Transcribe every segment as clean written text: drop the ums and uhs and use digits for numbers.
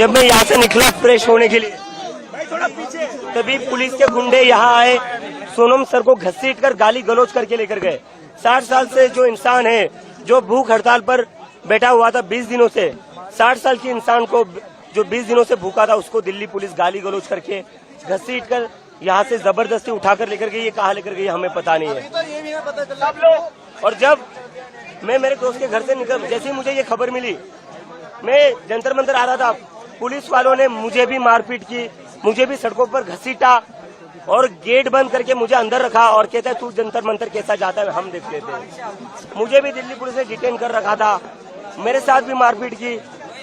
जब मैं यहाँ से निकला फ्रेश होने के लिए तभी पुलिस के गुंडे यहाँ आए, सोनम सर को घसीटकर गाली गलौज करके लेकर गए। 60 साल से जो इंसान है जो भूख हड़ताल पर बैठा हुआ था 20 दिनों से, 60 साल के इंसान को जो 20 दिनों से भूखा था उसको दिल्ली पुलिस गाली गलौज करके घसीटकर यहाँ से जबरदस्ती उठाकर लेकर गई। ये कहाँ लेकर गई हमें पता नहीं है। और जब मैं मेरे दोस्त के घर से निकल, जैसे ही मुझे ये खबर मिली, मैं जंतर मंतर आ रहा था, पुलिस वालों ने मुझे भी मारपीट की, मुझे भी सड़कों पर घसीटा और गेट बंद करके मुझे अंदर रखा और कहता है तू जंतर मंतर कैसा जाता है हम देख लेते हैं। मुझे भी दिल्ली पुलिस ने डिटेन कर रखा था, मेरे साथ भी मारपीट की,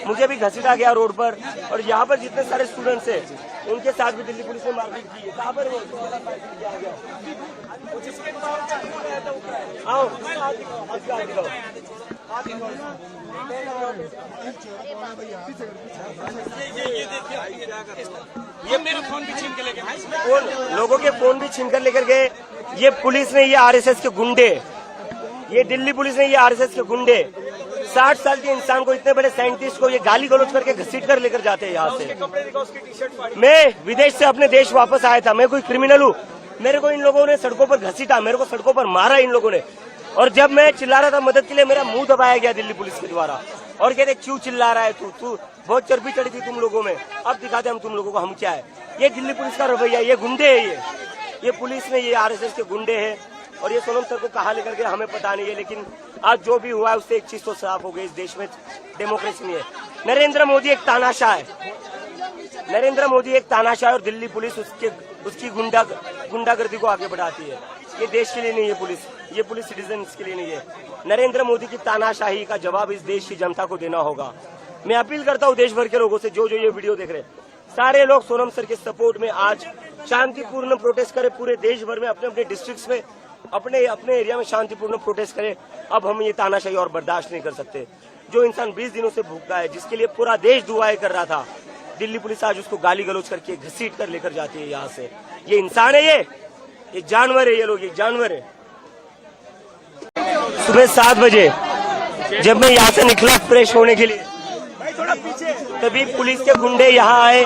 मुझे भी घसीटा गया रोड पर। और यहाँ पर जितने सारे स्टूडेंट्स हैं उनके साथ भी दिल्ली पुलिस ने मारपीट की है। कहाँ पर वो आओ ये मेरे फोन भी छीन के लेके गए, लोगों के फोन भी छीन कर लेकर गए। ये पुलिस ने, ये आरएसएस के गुंडे, ये दिल्ली पुलिस ने, ये आरएसएस के गुंडे 60 साल के इंसान को, इतने बड़े साइंटिस्ट को ये गाली गलौज करके घसीट कर लेकर जाते हैं यहाँ से। मैं विदेश से अपने देश वापस आया था, मैं कोई क्रिमिनल हूँ? मेरे को इन लोगों ने सड़कों पर घसीटा, मेरे को सड़कों पर मारा इन लोगों ने। और जब मैं चिल्ला रहा था मदद के लिए, मेरा मुंह दबाया गया दिल्ली पुलिस के द्वारा और कहते क्यों चिल्ला रहा है तू बहुत चर्बी चढ़ी थी तुम लोगों में, अब दिखाते हम तुम लोगों को हम क्या है। ये दिल्ली पुलिस का रवैया, ये गुंडे है, ये पुलिस ने, ये आरएसएस के गुंडे हैं। और ये सोनम सर को कहाँ लेकर गए हमें पता नहीं है, लेकिन आज जो भी हुआ है उससे एक चीज तो साफ हो गई, इस देश में डेमोक्रेसी नहीं है। नरेंद्र मोदी एक तानाशाह है, नरेंद्र मोदी एक तानाशाह है और दिल्ली पुलिस उसकी गुंडागर्दी को आगे बढ़ाती है। ये देश के लिए नहीं है पुलिस, ये पुलिस सिटीजन्स के लिए नहीं है। नरेंद्र मोदी की तानाशाही का जवाब इस देश की जनता को देना होगा। मैं अपील करता हूँ देश भर के लोगों से, जो ये वीडियो देख रहे हैं, सारे लोग सोनम सर के सपोर्ट में आज शांतिपूर्ण प्रोटेस्ट करें। पूरे देश भर में अपने अपने डिस्ट्रिक्ट्स में, अपने अपने एरिया में शांतिपूर्ण प्रोटेस्ट करें। अब हम ये तानाशाही और बर्दाश्त नहीं कर सकते। जो इंसान 20 दिनों से भूखा है, जिसके लिए पूरा देश दुआएं कर रहा था, दिल्ली पुलिस आज उसको गाली गलौज करके घसीट कर लेकर जाती है यहाँ से। ये इंसान है, ये जानवर है, ये लोग ये जानवर है। सुबह 7 बजे जब मैं यहाँ से निकला फ्रेश होने के लिए तभी पुलिस के गुंडे यहाँ आए,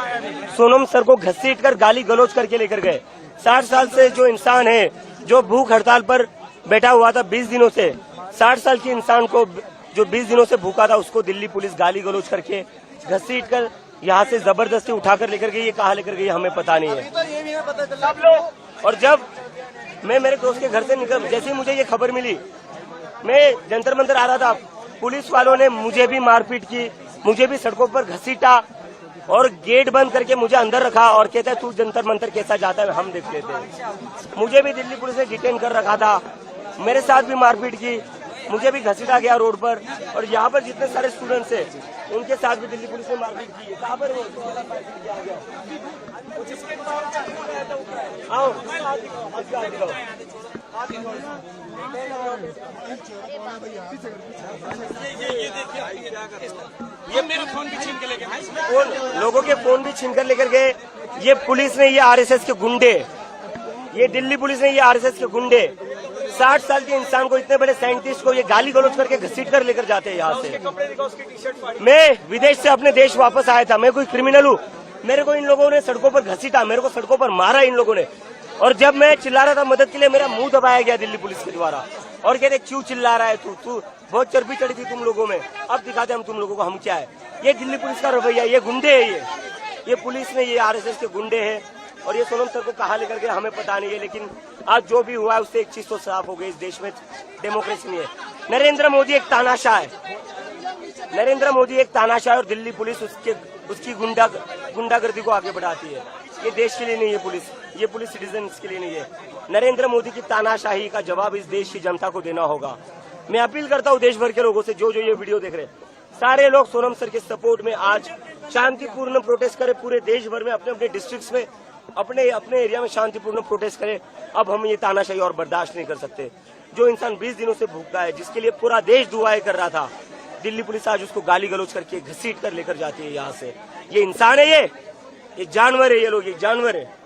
सोनम सर को घसीटकर गाली गलौज करके लेकर गए। 60 साल से जो इंसान है जो भूख हड़ताल पर बैठा हुआ था 20 दिनों से, 60 साल के इंसान को जो 20 दिनों से भूखा था उसको दिल्ली पुलिस गाली गलौज करके घसीट कर यहाँ से जबरदस्ती उठाकर लेकर गई। ये कहाँ लेकर गई हमें पता नहीं है। और जब मैं मेरे दोस्त के घर से निकल, जैसे ही मुझे ये खबर मिली, मैं जंतर मंतर आ रहा था, पुलिस वालों ने मुझे भी मारपीट की, मुझे भी सड़कों पर घसीटा और गेट बंद करके मुझे अंदर रखा और कहता है तू जंतर मंतर कैसा जाता है हम देख लेते हैं। मुझे भी दिल्ली पुलिस ने डिटेन कर रखा था, मेरे साथ भी मारपीट की, मुझे भी घसीटा गया रोड पर। और यहाँ पर जितने सारे स्टूडेंट्स हैं उनके साथ भी दिल्ली पुलिस ने मारपीट की है। कहाँ पर वो आओ ये मेरे फोन भी छीन के लेके गए, लोगों के फोन भी छीन कर लेकर गए। ये पुलिस ने, ये आरएसएस के गुंडे, ये दिल्ली पुलिस ने, ये आरएसएस के गुंडे 60 साल के इंसान को, इतने बड़े साइंटिस्ट को ये गाली गलौज करके घसीट कर लेकर जाते हैं यहाँ से। मैं विदेश से अपने देश वापस आया था, मैं कोई क्रिमिनल हूँ? मेरे को इन लोगों ने सड़कों पर घसीटा, मेरे को सड़कों पर मारा इन लोगों ने। और जब मैं चिल्ला रहा था मदद के लिए, मेरा मुंह दबाया गया दिल्ली पुलिस के द्वारा और कहते क्यों चिल्ला रहा है तू बहुत चर्बी चढ़ी थी तुम लोगों में, अब दिखाते हम तुम लोगों को हम क्या है। ये दिल्ली पुलिस का रवैया, ये गुंडे है, ये पुलिस ने, ये आरएसएस के गुंडे हैं। और ये सोनम सर को कहाँ लेकर गए हमें पता नहीं है, लेकिन आज जो भी हुआ है उससे एक चीज तो साफ हो गई, इस देश में डेमोक्रेसी नहीं है। नरेंद्र मोदी एक तानाशाह है, नरेंद्र मोदी एक तानाशाह है और दिल्ली पुलिस उसकी गुंडागर्दी को आगे बढ़ाती है। ये देश के लिए नहीं है पुलिस, ये पुलिस सिटीजन्स के लिए नहीं है। नरेंद्र मोदी की तानाशाही का जवाब इस देश की जनता को देना होगा। मैं अपील करता हूँ देश भर के लोगों से, जो ये वीडियो देख रहे हैं, सारे लोग सोनम सर के सपोर्ट में आज शांतिपूर्ण प्रोटेस्ट करें। पूरे देश भर में अपने अपने डिस्ट्रिक्ट्स में, अपने अपने एरिया में शांतिपूर्ण प्रोटेस्ट करें। अब हम ये तानाशाही और बर्दाश्त नहीं कर सकते। जो इंसान 20 दिनों से भूखा है, जिसके लिए पूरा देश दुआएं कर रहा था, दिल्ली पुलिस आज उसको गाली गलौज करके घसीट कर लेकर जाती है यहाँ से। ये इंसान है, ये जानवर है, ये लोग ये जानवर है।